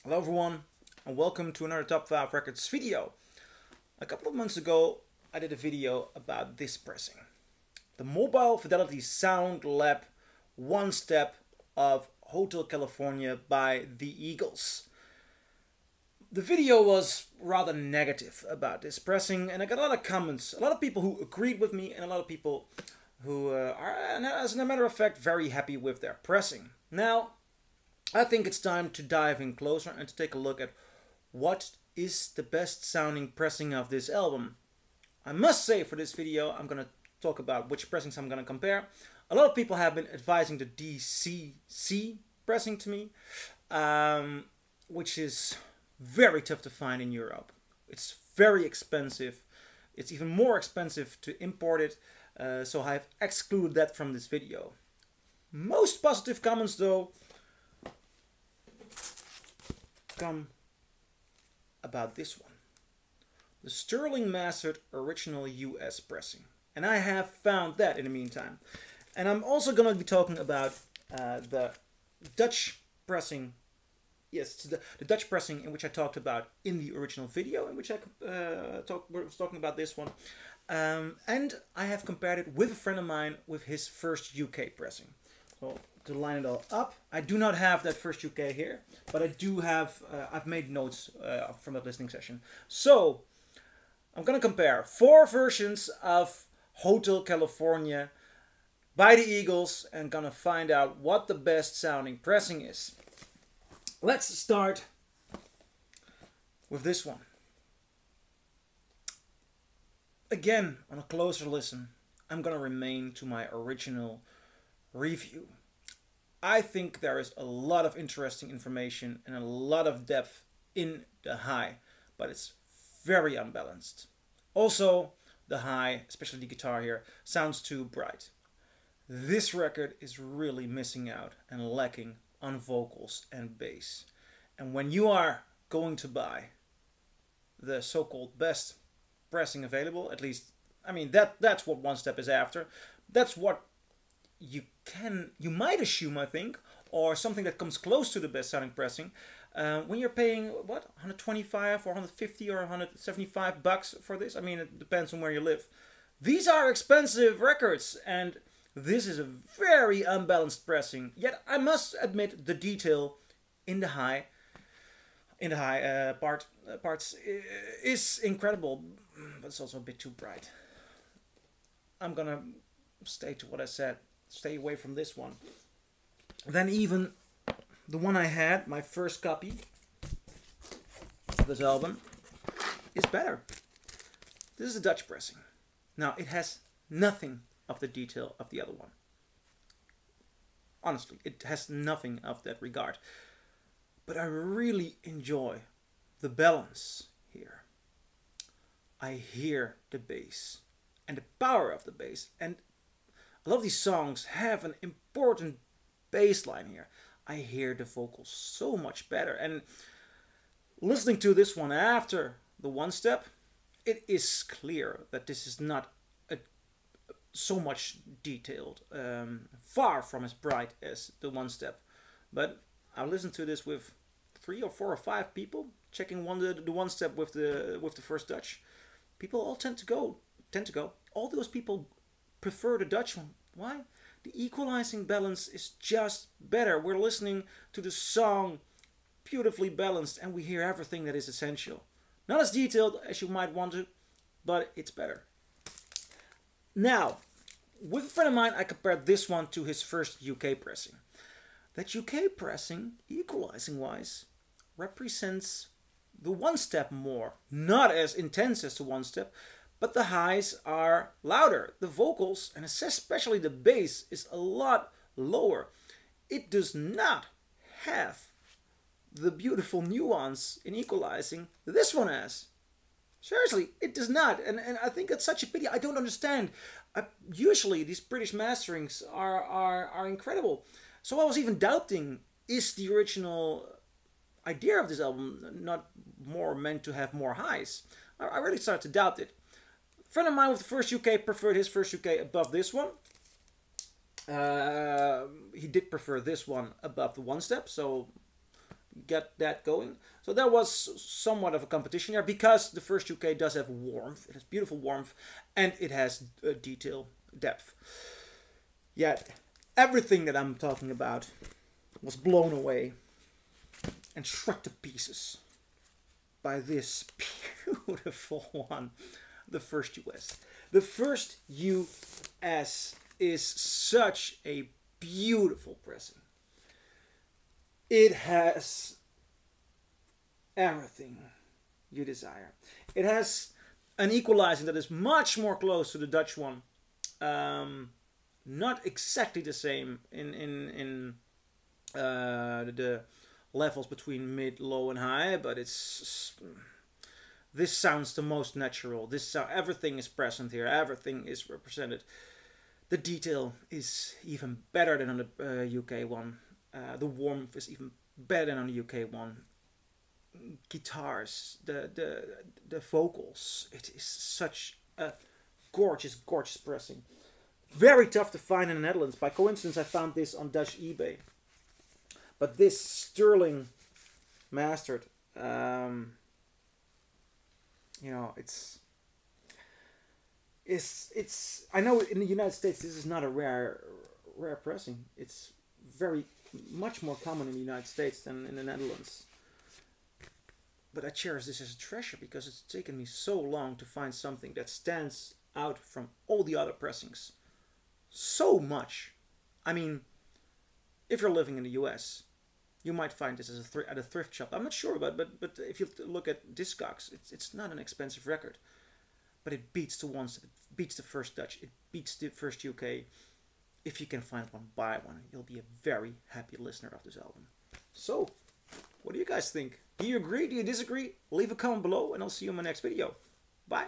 Hello everyone and welcome to another Top 5 Records video. A couple of months ago I did a video about this pressing. The mobile Fidelity Sound Lab One Step of Hotel California by the Eagles. The video was rather negative about this pressing and I got a lot of comments. A lot of people who agreed with me and a lot of people who are, as a matter of fact, very happy with their pressing. Now, I think it's time to dive in closer and to take a look at what is the best sounding pressing of this album. I must say for this video I'm going to talk about which pressings I'm going to compare. A lot of people have been advising the DCC pressing to me, which is very tough to find in Europe. It's very expensive. It's even more expensive to import it, so I've excluded that from this video. Most positive comments though come about this one, the Sterling Mastered Original US pressing, and I have found that in the meantime. And I'm also going to be talking about the Dutch pressing, yes, the Dutch pressing in which I talked about in the original video, in which I was talking about this one, and I have compared it with a friend of mine with his first UK pressing. So to line it all up, I do not have that first UK here, but I do have, I've made notes from that listening session. So I'm going to compare 4 versions of Hotel California by the Eagles and gonna find out what the best sounding pressing is. Let's start with this one. Again, on a closer listen, I'm gonna remain to my original review. I think there is a lot of interesting information and a lot of depth in the high, but it's very unbalanced. Also, the high, especially the guitar here, sounds too bright. This record is really missing out and lacking on vocals and bass. And when you are going to buy the so-called best pressing available, at least, I mean, that's what One Step is after. That's what you might assume, I think, or something that comes close to the best sounding pressing, when you're paying what, 125 or 150 or 175 bucks for this. I mean, it depends on where you live. These are expensive records, and this is a very unbalanced pressing. Yet I must admit the detail in the high parts is incredible, but it's also a bit too bright. I'm gonna stay to what I said. Stay away from this one. Then even the one I had, my first copy of this album, is better. This is a Dutch pressing. Now it has nothing of the detail of the other one. Honestly, it has nothing of that regard. But I really enjoy the balance here. I hear the bass and the power of the bass, and a lot of these songs have an important bass line here. I hear the vocals so much better, and listening to this one after the One Step, it is clear that this is not so much detailed, far from as bright as the One Step. But I listened to this with 3 or 4 or 5 people checking the One Step with the first Dutch. People all tend to go. All those people prefer the Dutch one. Why? The equalizing balance is just better. We're listening to the song beautifully balanced and we hear everything that is essential. Not as detailed as you might want to, but it's better. Now, with a friend of mine, I compared this one to his first UK pressing. That UK pressing, equalizing wise, represents the One Step more. Not as intense as the One Step, but the highs are louder. The vocals, and especially the bass, is a lot lower. It does not have the beautiful nuance in equalizing this one has. Seriously, it does not. And I think it's such a pity. I don't understand. Usually these British masterings are incredible. So I was even doubting, is the original idea of this album not more meant to have more highs? I really started to doubt it. A friend of mine with the first UK preferred his first UK above this one. He did prefer this one above the One Step, so get that going. So there was somewhat of a competition here because the first UK does have warmth. It has beautiful warmth and it has detail, depth. Yet everything that I'm talking about was blown away and struck to pieces by this beautiful one, the first US. The first US is such a beautiful pressing. It has everything you desire. It has an equalizing that is much more close to the Dutch one. Not exactly the same in the levels between mid, low, and high, but this sounds the most natural. Everything is present here. Everything is represented. The detail is even better than on the UK one. The warmth is even better than on the UK one. Guitars, the vocals. It is such a gorgeous, gorgeous pressing. Very tough to find in the Netherlands. By coincidence, I found this on Dutch eBay. But this sterling mastered, you know, it's. I know in the United States this is not a rare pressing. It's much more common in the United States than in the Netherlands. But I cherish this as a treasure because it's taken me so long to find something that stands out from all the other pressings. So much. I mean, if you're living in the US, you might find this as at a thrift shop. I'm not sure about it, but if you look at Discogs, it's not an expensive record. But it beats the ones, it beats the first Dutch, it beats the first UK. If you can find one, buy one. You'll be a very happy listener of this album. So, what do you guys think? Do you agree? Do you disagree? Leave a comment below and I'll see you in my next video. Bye.